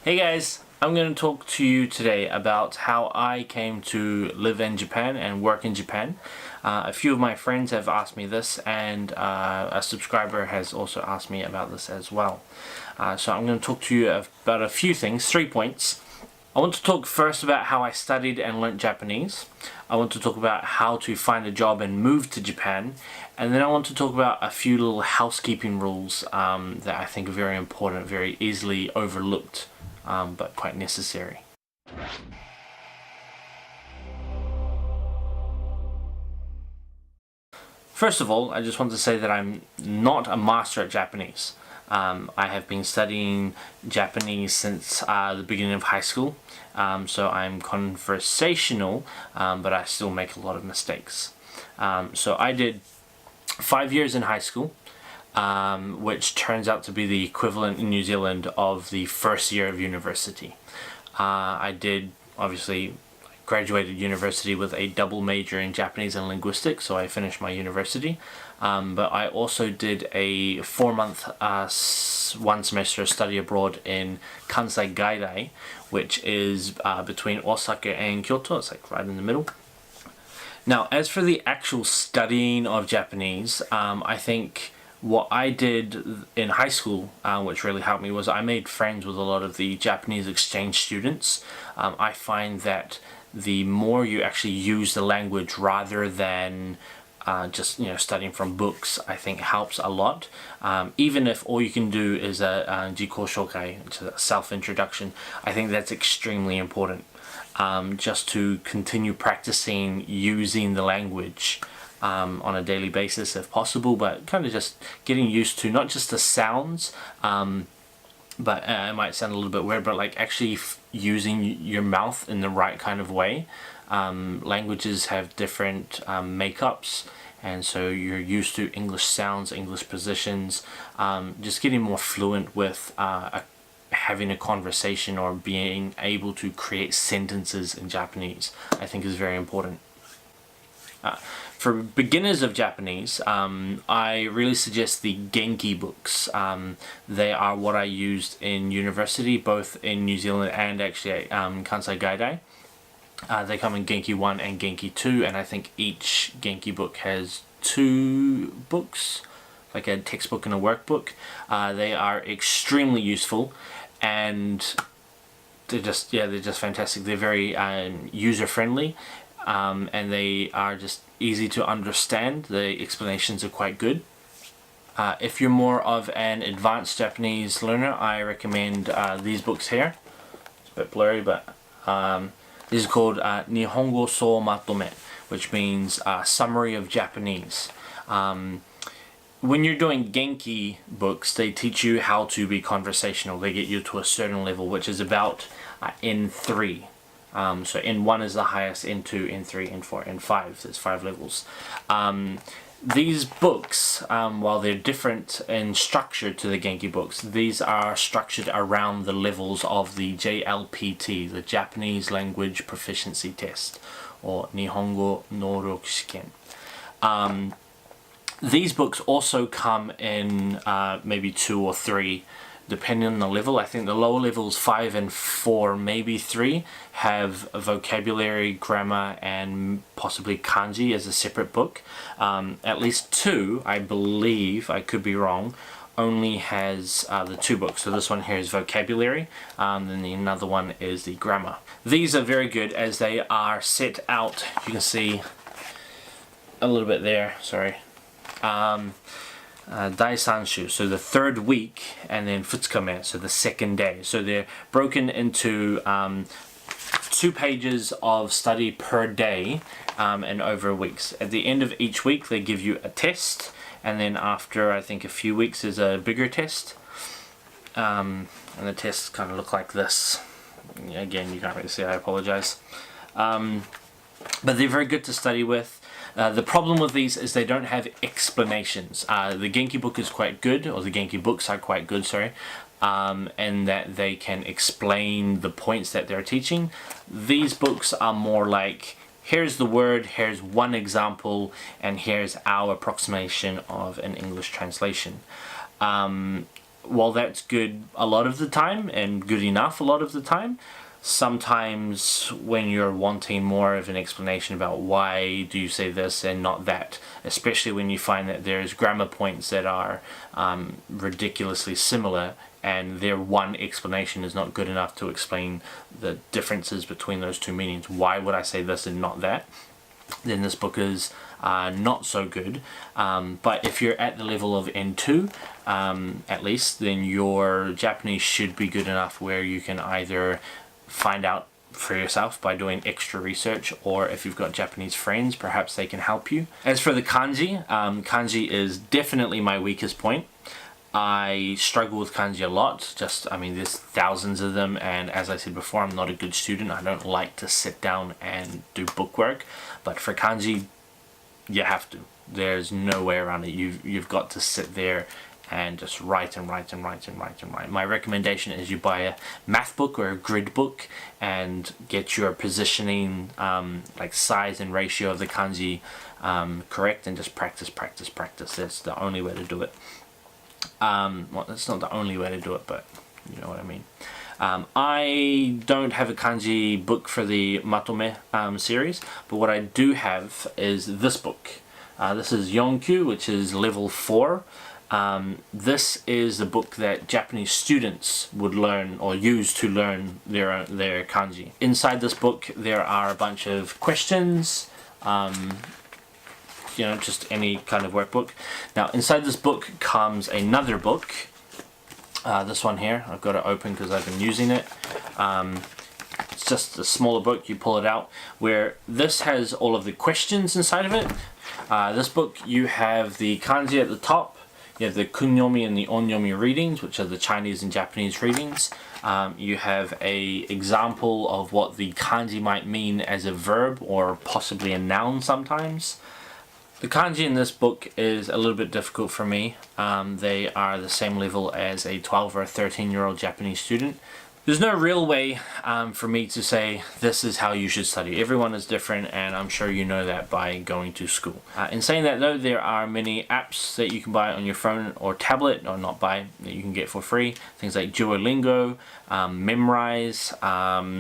Hey guys, I'm going to talk to you today about how I came to live in Japan and work in Japan. A few of my friends have asked me this, and a subscriber has also asked me about this as well. So I'm going to talk to you about a few things, 3 points. I want to talk first about how I studied and learnt Japanese. I want to talk about how to find a job and move to Japan. And then I want to talk about a few little housekeeping rules that I think are very important, very easily overlooked, but quite necessary. First of all, I just want to say that I'm not a master at Japanese. I have been studying Japanese since the beginning of high school, so I'm conversational, but I still make a lot of mistakes. So I did 5 years in high school, which turns out to be the equivalent in New Zealand of the first year of university. I did, obviously, graduated university with a double major in Japanese and linguistics, so I finished my university. But I also did a 4-month, 1 semester study abroad in Kansai Gaidai, which is between Osaka and Kyoto. It's like right in the middle. Now, as for the actual studying of Japanese, I think what I did in high school, which really helped me, was I made friends with a lot of the Japanese exchange students. I find that the more you actually use the language rather than just studying from books, I think helps a lot. Even if all you can do is a jiko shokai, which is a self-introduction, I think that's extremely important. Just to continue practicing using the language on a daily basis if possible, but kind of just getting used to not just the sounds, but it might sound a little bit weird, but like actually using your mouth in the right kind of way. Languages have different makeups, and so you're used to English sounds, English positions. Just getting more fluent with having a conversation or being able to create sentences in Japanese, I think is very important. For beginners of Japanese, I really suggest the Genki books. They are what I used in university, both in New Zealand and actually at Kansai Gaidai. They come in Genki 1 and Genki 2, and I think each Genki book has 2 books, like a textbook and a workbook. They are extremely useful, and they're just fantastic. They're very user-friendly. And they are just easy to understand. The explanations are quite good. If you're more of an advanced Japanese learner, I recommend these books here. It's a bit blurry, but these are called Nihongo So Matome, which means Summary of Japanese. When you're doing Genki books, they teach you how to be conversational. They get you to a certain level, which is about N3. So N1 is the highest, N2, N3, N4, N5. There's 5 levels. These books, while they're different in structure to the Genki books, these are structured around the levels of the JLPT, the Japanese Language Proficiency Test, or Nihongo Noroku Shiken. These books also come in maybe 2 or 3, depending on the level. I think the lower levels 5 and 4, maybe 3, have a vocabulary, grammar, and possibly kanji as a separate book. At least 2, I believe, I could be wrong, only has the 2 books. So this one here is vocabulary, then another one is the grammar. These are very good as they are set out. You can see a little bit there, sorry. Daisanshu, so the 3rd week, and then futsukame, so the 2nd day. So they're broken into 2 pages of study per day, and over weeks. At the end of each week they give you a test, and then after I think a few weeks is a bigger test, and the tests kind of look like this. Again, you can't really see, I apologize. But they're very good to study with. The problem with these is they don't have explanations. The Genki book is quite good, or the Genki books are quite good, sorry, and that they can explain the points that they're teaching. These books are more like, here's the word, here's one example, and here's our approximation of an English translation. while that's good a lot of the time and good enough a lot of the time, sometimes when you're wanting more of an explanation about why do you say this and not that, especially when you find that there's grammar points that are ridiculously similar and their one explanation is not good enough to explain the differences between those two meanings, why would I say this and not that, then this book is not so good. But if you're at the level of N2 at least, then your Japanese should be good enough where you can either find out for yourself by doing extra research, or if you've got Japanese friends, perhaps they can help you. As for the kanji, kanji is definitely my weakest point. I struggle with kanji a lot. There's thousands of them, and as I said before, I'm not a good student. I don't like to sit down and do bookwork, but for kanji, you have to. There's no way around it. You've got to sit there and just write and write and write and write and write. My recommendation is you buy a math book or a grid book and get your positioning, like size and ratio of the kanji correct, and just practice. That's the only way to do it. Well, that's not the only way to do it, but you know what I mean. I don't have a kanji book for the Matome series, but what I do have is this book. This is Yonkyu, which is level 4. This is the book that Japanese students would learn or use to learn their kanji. Inside this book there are a bunch of questions, just any kind of workbook. Now inside this book comes another book, this one here. I've got it open because I've been using it. It's just a smaller book. You pull it out, where this has all of the questions inside of it. This book, you have the kanji at the top. You have the kunyomi and the onyomi readings, which are the Chinese and Japanese readings. You have a example of what the kanji might mean as a verb or possibly a noun sometimes. The kanji in this book is a little bit difficult for me. They are the same level as a 12 or 13-year-old Japanese student. There's no real way for me to say this is how you should study. Everyone is different, and I'm sure you know that by going to school. In saying that though, there are many apps that you can buy on your phone or tablet, or not buy, that you can get for free. Things like Duolingo, Memrise,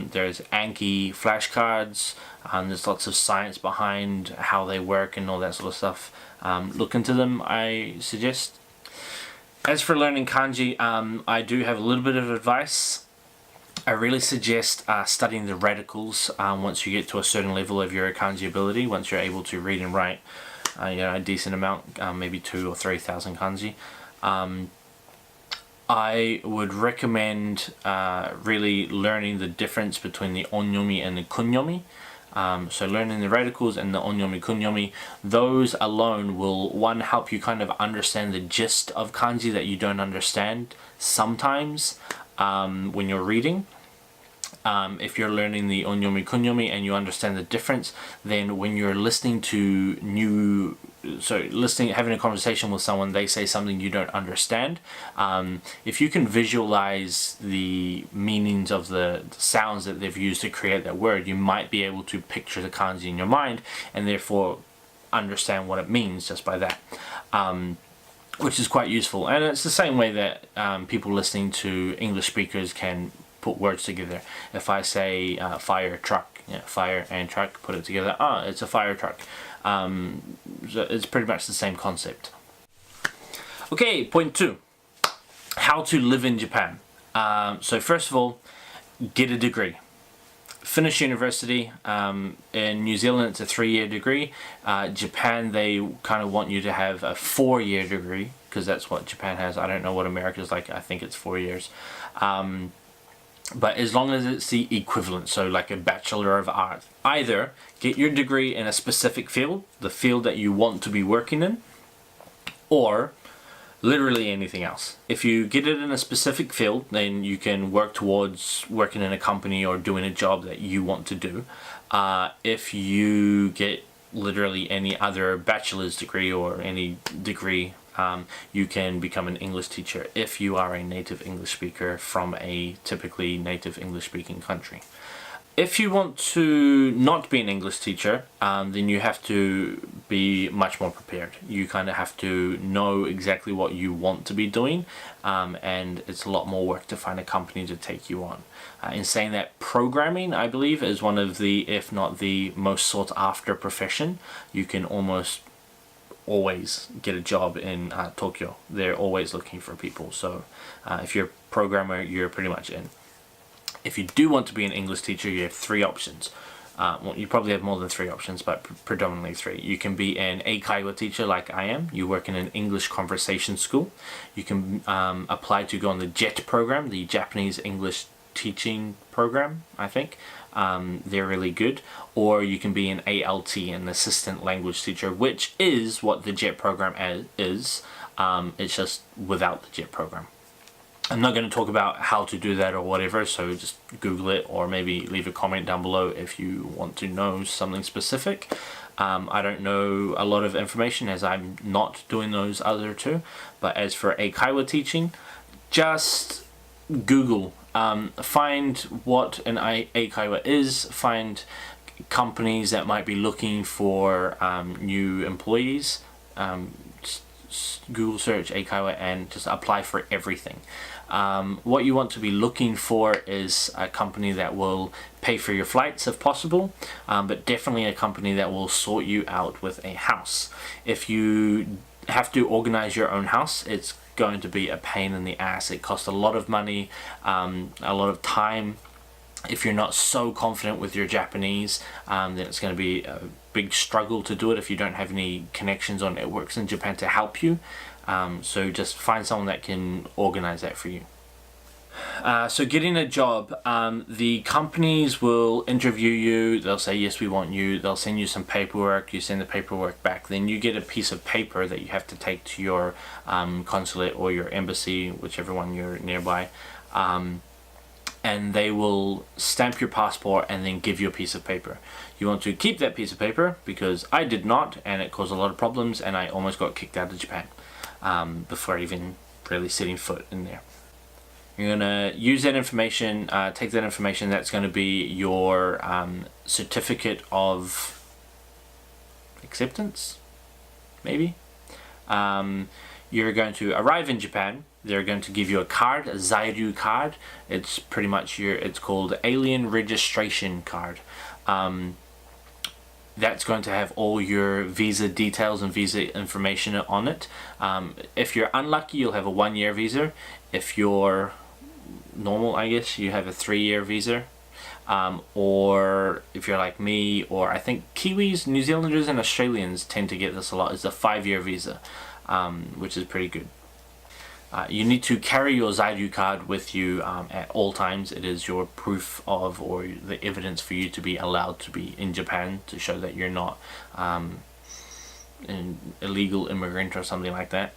there's Anki flashcards, there's lots of science behind how they work and all that sort of stuff. Look into them, I suggest. As for learning kanji, I do have a little bit of advice. I really suggest studying the radicals once you get to a certain level of your kanji ability. Once you're able to read and write a decent amount, maybe 2,000 or 3,000 kanji. I would recommend really learning the difference between the onyomi and the kunyomi. So learning the radicals and the onyomi kunyomi, those alone will, one, help you kind of understand the gist of kanji that you don't understand sometimes when you're reading. If you're learning the onyomi kunyomi and you understand the difference, then when you're listening to having a conversation with someone, they say something you don't understand, if you can visualize the meanings of the sounds that they've used to create that word, you might be able to picture the kanji in your mind and therefore understand what it means just by that. Which is quite useful, and it's the same way that people listening to English speakers can put words together. If I say fire truck, fire and truck, put it together, it's a fire truck. So it's pretty much the same concept. Okay, point 2, how to live in Japan. So first of all, get a degree. Finish university. In New Zealand it's a 3-year degree. Japan, they kind of want you to have a 4-year degree, because that's what Japan has. I don't know what America's like. I think it's 4 years. But as long as it's the equivalent, so like a Bachelor of Arts. Either get your degree in a specific field, the field that you want to be working in, or literally anything else. If you get it in a specific field, then you can work towards working in a company or doing a job that you want to do. If you get literally any other bachelor's degree or any degree, you can become an English teacher if you are a native English speaker from a typically native English speaking country. If you want to not be an English teacher, then you have to be much more prepared. You kind of have to know exactly what you want to be doing, and it's a lot more work to find a company to take you on. In saying that, programming, I believe, is one of the, if not the most sought after profession. You can almost always get a job in Tokyo. They're always looking for people, so if you're a programmer, you're pretty much in. If you do want to be an English teacher, you have three options. Well, you probably have more than three options, but predominantly three. You can be an eikaiwa teacher like I am. You work in an English conversation school. You can apply to go on the JET program, the Japanese English Teaching Program, I think. They're really good. Or you can be an ALT, an assistant language teacher, which is what the JET program is. It's just without the JET program. I'm not going to talk about how to do that or whatever, so just Google it, or maybe leave a comment down below if you want to know something specific. I don't know a lot of information as I'm not doing those other two, but as for eikaiwa teaching, just Google. Find what an eikaiwa is, find companies that might be looking for new employees. Google search eikaiwa and just apply for everything. What you want to be looking for is a company that will pay for your flights if possible, but definitely a company that will sort you out with a house. If you have to organize your own house, it's going to be a pain in the ass. It costs a lot of money, a lot of time. If you're not so confident with your Japanese, then it's going to be a big struggle to do it if you don't have any connections or networks in Japan to help you. So just find someone that can organize that for you. So getting a job, the companies will interview you, they'll say yes we want you, they'll send you some paperwork, you send the paperwork back, then you get a piece of paper that you have to take to your consulate or your embassy, whichever one you're nearby, and they will stamp your passport and then give you a piece of paper. You want to keep that piece of paper, because I did not, and it caused a lot of problems, and I almost got kicked out of Japan before even really setting foot in there. You're going to use that information, take that information, that's going to be your certificate of acceptance, maybe. You're going to arrive in Japan. They're going to give you a card, a Zairyu card. It's pretty much it's called Alien Registration Card. That's going to have all your visa details and visa information on it. If you're unlucky, you'll have a 1-year visa. If you're normal, I guess, you have a 3-year visa. Or if you're like me, or I think Kiwis, New Zealanders and Australians tend to get this a lot, it's a 5-year visa, which is pretty good. You need to carry your Zairyu card with you at all times. It is your proof of, or the evidence for you to be allowed to be in Japan, to show that you're not an illegal immigrant or something like that.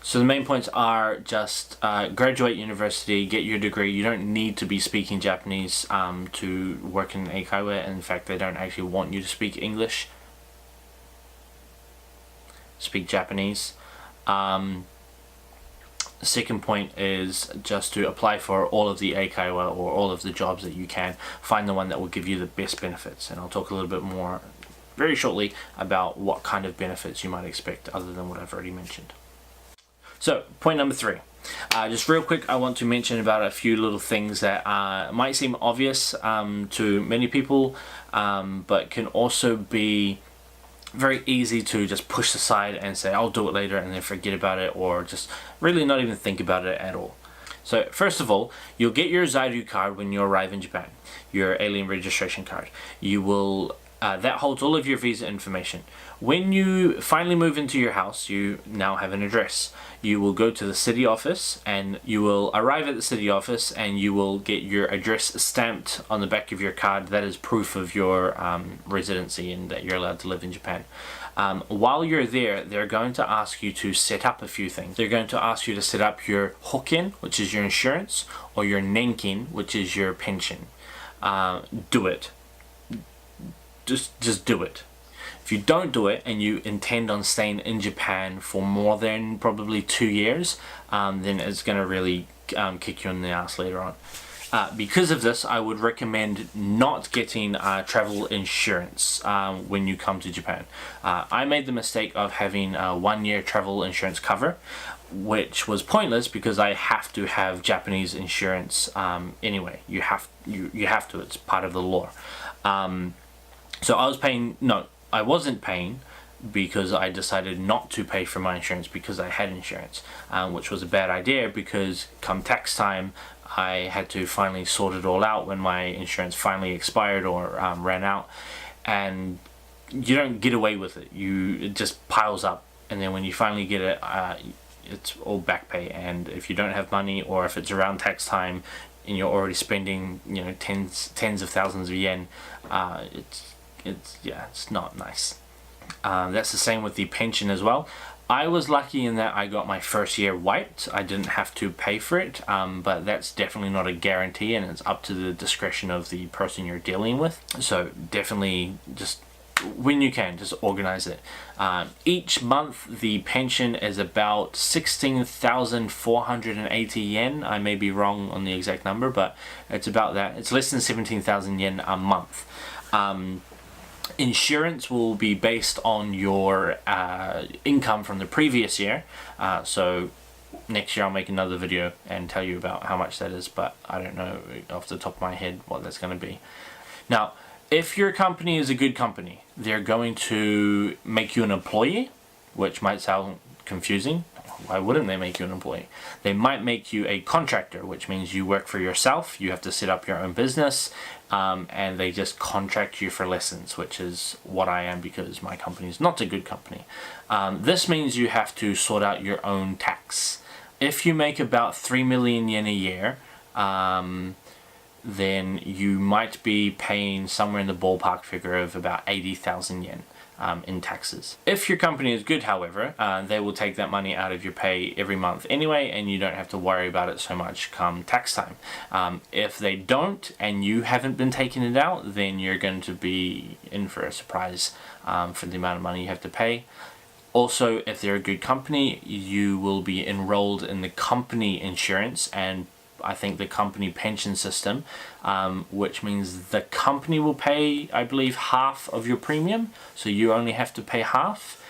So the main points are just graduate university, get your degree. You don't need to be speaking Japanese to work in eikaiwa. In fact, they don't actually want you to speak English. Speak Japanese. Second point is just to apply for all of the eikaiwa, or all of the jobs that you can. Find the one that will give you the best benefits, and I'll talk a little bit more very shortly about what kind of benefits you might expect other than what I've already mentioned. So, point number 3. Just real quick, I want to mention about a few little things that might seem obvious to many people, but can also be very easy to just push aside and say, I'll do it later, and then forget about it, or just really not even think about it at all. So first of all, you'll get your Zairyu card when you arrive in Japan, your alien registration card. You will that holds all of your visa information. When you finally move into your house, you now have an address. You will go to the city office, and you will arrive at the city office, and you will get your address stamped on the back of your card. That is proof of your residency and that you're allowed to live in Japan. While you're there, they're going to ask you to set up a few things. They're going to ask you to set up your hoken, which is your insurance, or your nenkin, which is your pension. Do it. Just do it. If you don't do it and you intend on staying in Japan for more than probably 2 years, then it's going to really kick you in the ass later on. Because of this, I would recommend not getting travel insurance when you come to Japan. I made the mistake of having a 1-year travel insurance cover, which was pointless because I have to have Japanese insurance anyway. You have to. It's part of the law. So I wasn't paying because I decided not to pay for my insurance because I had insurance, which was a bad idea because come tax time, I had to finally sort it all out when my insurance finally expired or ran out, and you don't get away with it. It just piles up, and then when you finally get it, it's all back pay. And if you don't have money, or if it's around tax time and you're already spending tens of thousands of yen, it's not nice. That's the same with the pension as well. I was lucky in that I got my first year wiped. I didn't have to pay for it, but that's definitely not a guarantee, and it's up to the discretion of the person you're dealing with. So definitely, just when you can, just organize it. Each month the pension is about 16,480 yen. I may be wrong on the exact number, but it's about that. It's less than 17,000 yen a month. Insurance will be based on your income from the previous year. So next year I'll make another video and tell you about how much that is, but I don't know off the top of my head what that's going to be. Now, if your company is a good company, they're going to make you an employee, which might sound confusing. Why wouldn't they make you an employee? They might make you a contractor, which means you work for yourself. You have to set up your own business, and they just contract you for lessons, which is what I am because my company is not a good company. This means you have to sort out your own tax. If you make about 3 million yen a year, then you might be paying somewhere in the ballpark figure of about 80,000 yen. In taxes. If your company is good, however, they will take that money out of your pay every month anyway, and you don't have to worry about it so much come tax time. If they don't, and you haven't been taking it out, then you're going to be in for a surprise for the amount of money you have to pay. Also, if they're a good company, you will be enrolled in the company insurance and I think the company pension system, which means the company will pay, I believe, half of your premium, so you only have to pay half,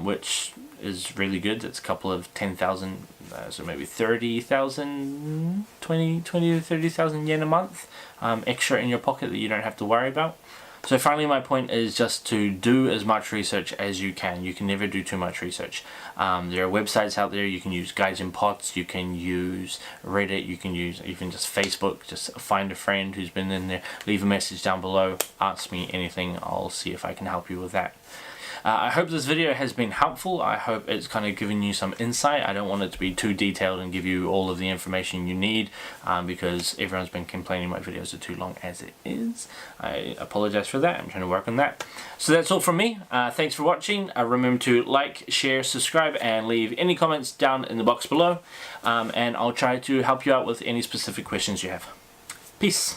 which is really good. It's a couple of 10,000, so maybe 30,000, 20 to 30,000 yen a month extra in your pocket that you don't have to worry about. So finally, my point is just to do as much research as you can. You can never do too much research. There are websites out there. You can use Gaijin Pots, you can use Reddit, you can use even just Facebook. Just find a friend who's been in there, leave a message down below, ask me anything. I'll see if I can help you with that. I hope this video has been helpful. I hope it's kind of given you some insight. I don't want it to be too detailed and give you all of the information you need because everyone's been complaining my videos are too long as it is. I apologize for that. I'm trying to work on that. So that's all from me. Thanks for watching. Remember to like, share, subscribe, and leave any comments down in the box below. And I'll try to help you out with any specific questions you have. Peace.